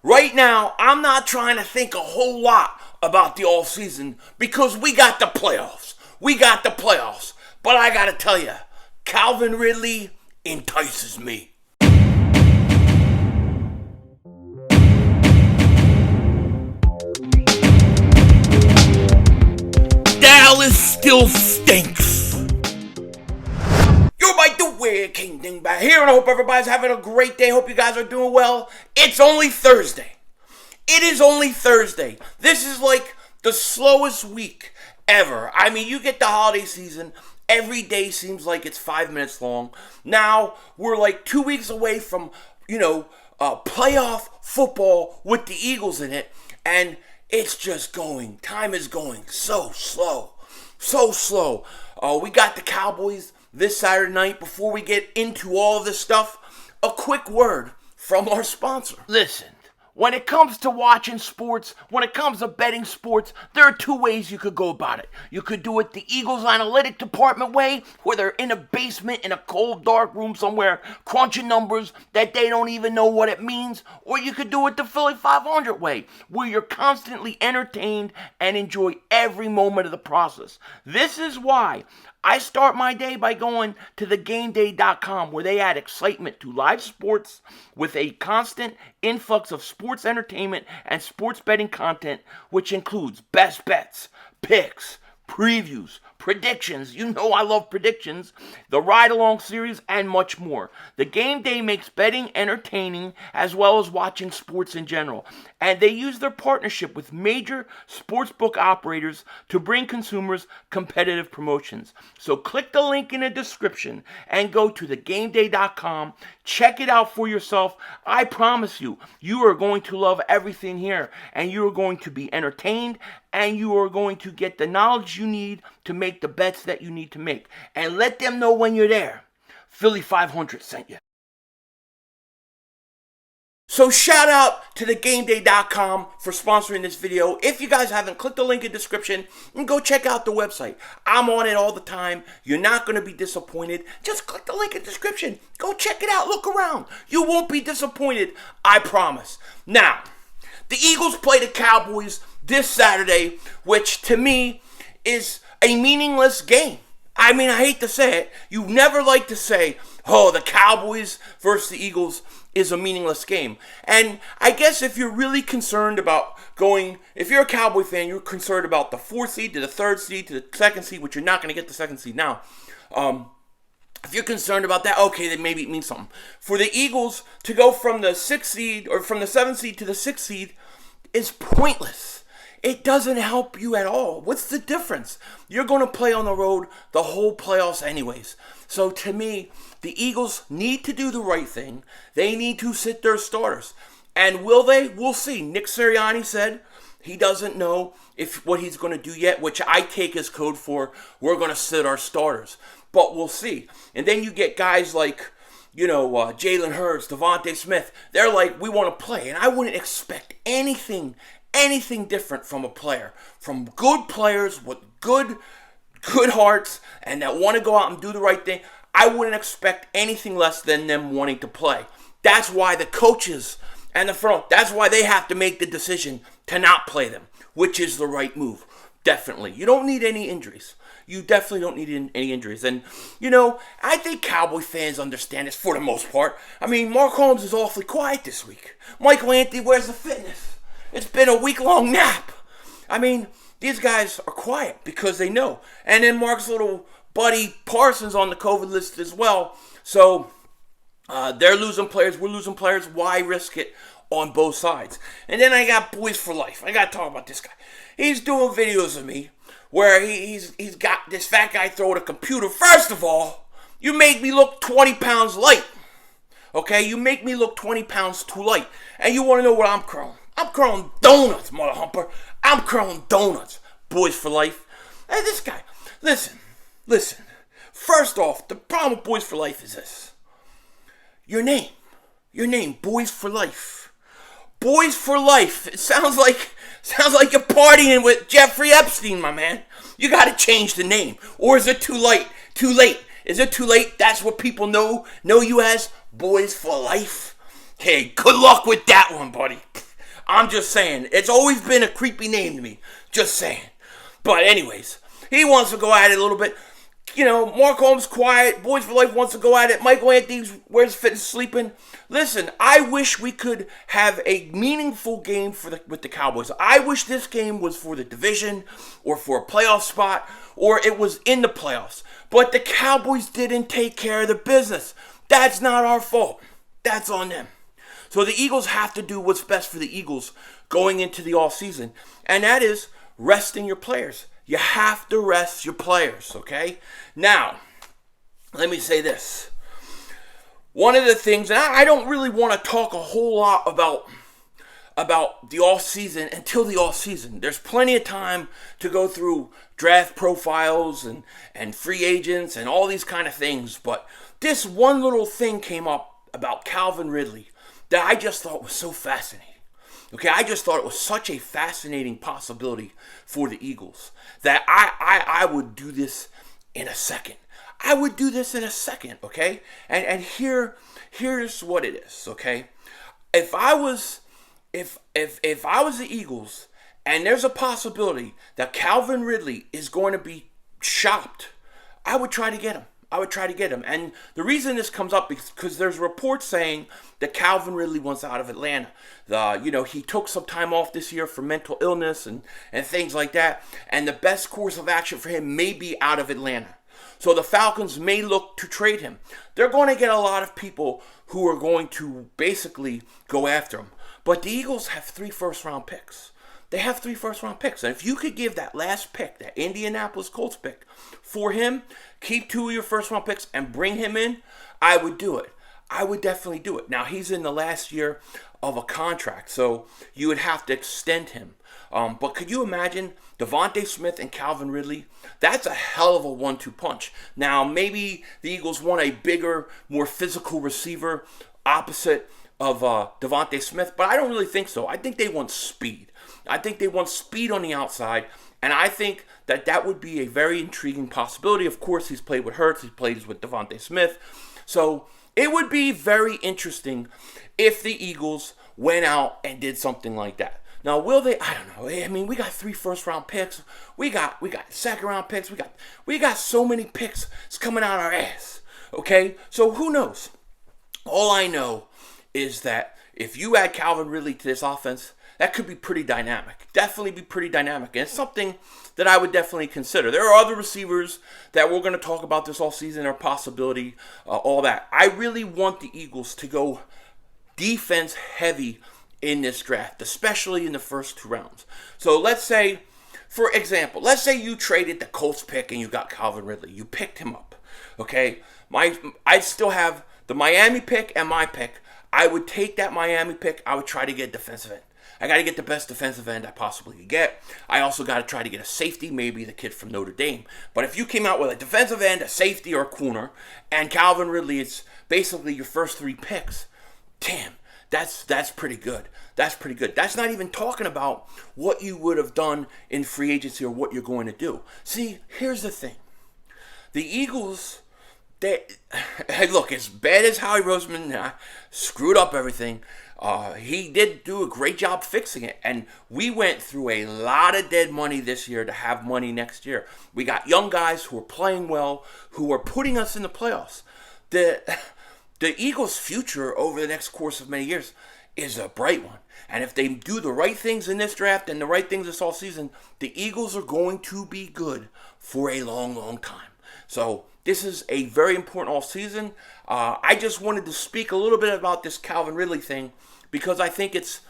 right now, I'm not trying to think a whole lot about the offseason because we got the playoffs. We got the playoffs. But I gotta tell you, Calvin Ridley entices me. Dallas still stinks. You're by the way, King Dingbat here, and I hope everybody's having a great day. Hope you guys are doing well. It's only Thursday. It is only Thursday. This is like the slowest week ever. I mean, you get the holiday season. Every day seems like it's 5 minutes long. Now, we're like 2 weeks away from, playoff football with the Eagles in it. And it's just going. Time is going so slow. So slow. We got the Cowboys this Saturday night. Before we get into all of this stuff, a quick word from our sponsor. Listen. When it comes to watching sports, when it comes to betting sports, there are two ways you could go about it. You could do it the Eagles analytic department way, where they're in a basement in a cold, dark room somewhere, crunching numbers that they don't even know what it means. Or you could do it the Philly 500 way, where you're constantly entertained and enjoy every moment of the process. This is why I start my day by going to TheGameday.com, where they add excitement to live sports with a constant influx of sports entertainment and sports betting content, which includes best bets, picks, previews, predictions. You know I love predictions, the ride-along series, and much more. The Game Day makes betting entertaining as well as watching sports in general. And they use their partnership with major sportsbook operators to bring consumers competitive promotions. So click the link in the description and go to thegameday.com. Check it out for yourself. I promise you, you are going to love everything here. And you are going to be entertained. And you are going to get the knowledge you need to make the bets that you need to make. And let them know when you're there. Philly 500 sent you. So shout out to TheGameday.com for sponsoring this video. If you guys haven't, click the link in the description and go check out the website. I'm on it all the time. You're not going to be disappointed. Just click the link in the description. Go check it out. Look around. You won't be disappointed. I promise. Now, the Eagles play the Cowboys this Saturday, which to me is a meaningless game. I mean, I hate to say it. You never like to say, oh, the Cowboys versus the Eagles is a meaningless game. And I guess if you're really concerned about if you're a Cowboy fan, you're concerned about the 4th seed to the 3rd seed to the 2nd seed, which you're not going to get the 2nd seed now. If you're concerned about that, okay, then maybe it means something. For the Eagles to go from the 6th seed or from the 7th seed to the 6th seed is pointless. It doesn't help you at all. What's the difference? You're going to play on the road the whole playoffs anyways. So to me, the Eagles need to do the right thing. They need to sit their starters. And will they? We'll see. Nick Sirianni said he doesn't know what he's going to do yet, which I take as code for we're going to sit our starters. But we'll see. And then you get guys like, Jalen Hurts, Devontae Smith. They're like, we want to play. And I wouldn't expect anything different from a player. From good players with good hearts and that want to go out and do the right thing. I wouldn't expect anything less than them wanting to play. That's why the coaches and the front, that's why they have to make the decision to not play them, which is the right move. Definitely. You don't need any injuries. You definitely don't need any injuries. And, I think Cowboy fans understand this for the most part. I mean, Mark Holmes is awfully quiet this week. Michael Anthony, where's the fitness? It's been a week-long nap. I mean, these guys are quiet because they know. And then Mark's little buddy Parsons on the COVID list as well. So they're losing players. We're losing players. Why risk it on both sides? And then I got Boys for Life. I got to talk about this guy. He's doing videos of me where he's got this fat guy throwing a computer. First of all, you make me look 20 pounds light. Okay? You make me look 20 pounds too light. And you want to know what I'm curling? I'm curling donuts, mother humper. I'm curling donuts. Boys for Life. Hey, this guy. Listen. First off, the problem with Boys for Life is this. Your name, Boys for Life. Boys for Life. It sounds like you're partying with Jeffrey Epstein, my man. You got to change the name. Or is it too late? Is it too late? That's what people know you as? Boys for Life? Hey, good luck with that one, buddy. I'm just saying. It's always been a creepy name to me. Just saying. But anyways, he wants to go at it a little bit. You know, Mark Holmes quiet. Boys for Life wants to go at it. Michael Anthony's Where's Fitness Sleeping. Listen, I wish we could have a meaningful game with the Cowboys. I wish this game was for the division or for a playoff spot or it was in the playoffs. But the Cowboys didn't take care of the business. That's not our fault. That's on them. So the Eagles have to do what's best for the Eagles going into the offseason, and that is resting your players. You have to rest your players, okay? Now, let me say this. One of the things, and I don't really want to talk a whole lot about the offseason until the offseason. There's plenty of time to go through draft profiles and free agents and all these kind of things, but this one little thing came up about Calvin Ridley that I just thought was so fascinating. Okay, I just thought it was such a fascinating possibility for the Eagles that I would do this in a second. I would do this in a second, okay? And here's what it is, okay? If I was the Eagles and there's a possibility that Calvin Ridley is going to be shopped, I would try to get him. And the reason this comes up is because there's reports saying that Calvin Ridley wants out of Atlanta. He took some time off this year for mental illness and things like that. And the best course of action for him may be out of Atlanta. So the Falcons may look to trade him. They're going to get a lot of people who are going to basically go after him. But the Eagles have 3 first-round picks. They have 3 first-round picks. And if you could give that last pick, that Indianapolis Colts pick, for him, keep 2 of your first-round picks and bring him in, I would do it. I would definitely do it. Now, he's in the last year of a contract, so you would have to extend him. But could you imagine Devontae Smith and Calvin Ridley? That's a hell of a 1-2 punch. Now, maybe the Eagles want a bigger, more physical receiver opposite of Devontae Smith, but I don't really think so. I think they want speed. I think they want speed on the outside, and I think that would be a very intriguing possibility. Of course, he's played with Hurts. He plays with Devontae Smith. So it would be very interesting if the Eagles went out and did something like that. Now, will they? I don't know. I mean, we got 3 first-round picks. We got second-round picks. We got so many picks. It's coming out our ass. Okay? So who knows? All I know is that if you add Calvin Ridley to this offense, that could be pretty dynamic. Definitely be pretty dynamic. And it's something that I would definitely consider. There are other receivers that we're going to talk about this offseason, or possibility, all that. I really want the Eagles to go defense heavy in this draft, especially in the first 2 rounds. So let's say, for example, let's say you traded the Colts pick and you got Calvin Ridley. You picked him up. Okay? I still have the Miami pick and my pick. I would take that Miami pick. I would try to get defensive end. I got to get the best defensive end I possibly could get. I also got to try to get a safety, maybe the kid from Notre Dame. But if you came out with a defensive end, a safety, or a corner, and Calvin Ridley is basically your first 3 picks, damn, that's pretty good. That's pretty good. That's not even talking about what you would have done in free agency or what you're going to do. See, here's the thing. The Eagles, look, as bad as Howie Roseman screwed up everything, he did do a great job fixing it. And we went through a lot of dead money this year to have money next year. We got young guys who are playing well, who are putting us in the playoffs. The Eagles' future over the next course of many years is a bright one. And if they do the right things in this draft and the right things this offseason, the Eagles are going to be good for a long, long time. So this is a very important offseason. I just wanted to speak a little bit about this Calvin Ridley thing because I think it's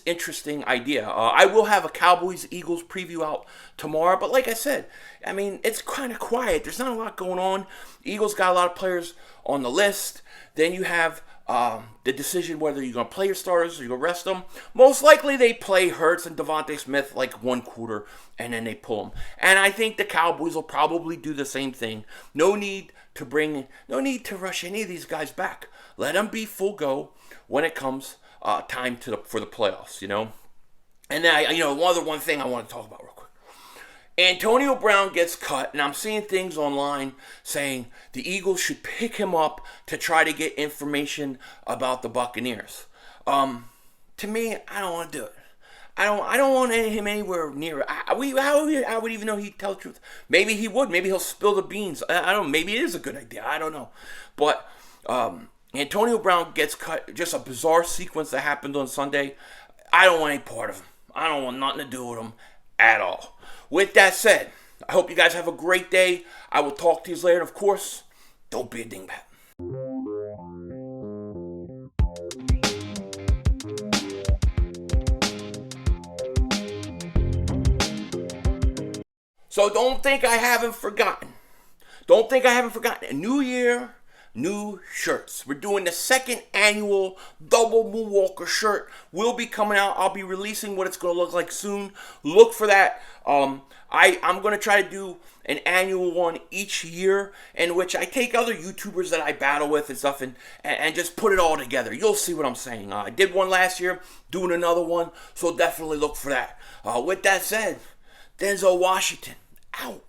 interesting idea. I will have a Cowboys-Eagles preview out tomorrow, but like I said, I mean, it's kind of quiet. There's not a lot going on. Eagles got a lot of players on the list. Then you have the decision whether you're going to play your starters or you're going to rest them. Most likely they play Hurts and Devontae Smith like 1 quarter, and then they pull them. And I think the Cowboys will probably do the same thing. No need to rush any of these guys back. Let them be full go when it comes time for the playoffs, you know. And then, one thing I want to talk about real quick. Antonio Brown gets cut, and I'm seeing things online saying the Eagles should pick him up to try to get information about the Buccaneers. To me, I don't want to do it. I don't want him anywhere near it. I would even know he'd tell the truth. Maybe he would. Maybe he'll spill the beans. I don't know. Maybe it is a good idea. I don't know. But Antonio Brown gets cut. Just a bizarre sequence that happened on Sunday. I don't want any part of him. I don't want nothing to do with him at all. With that said, I hope you guys have a great day. I will talk to you later. And of course, don't be a dingbat. So don't think I haven't forgotten. Don't think I haven't forgotten. A new year, new shirts. We're doing the second annual Double Moonwalker shirt. Will be coming out. I'll be releasing what it's going to look like soon. Look for that. I'm going to try to do an annual one each year in which I take other YouTubers that I battle with and stuff and just put it all together. You'll see what I'm saying. I did one last year, doing another one, so definitely look for that. With that said, Denzel Washington, out.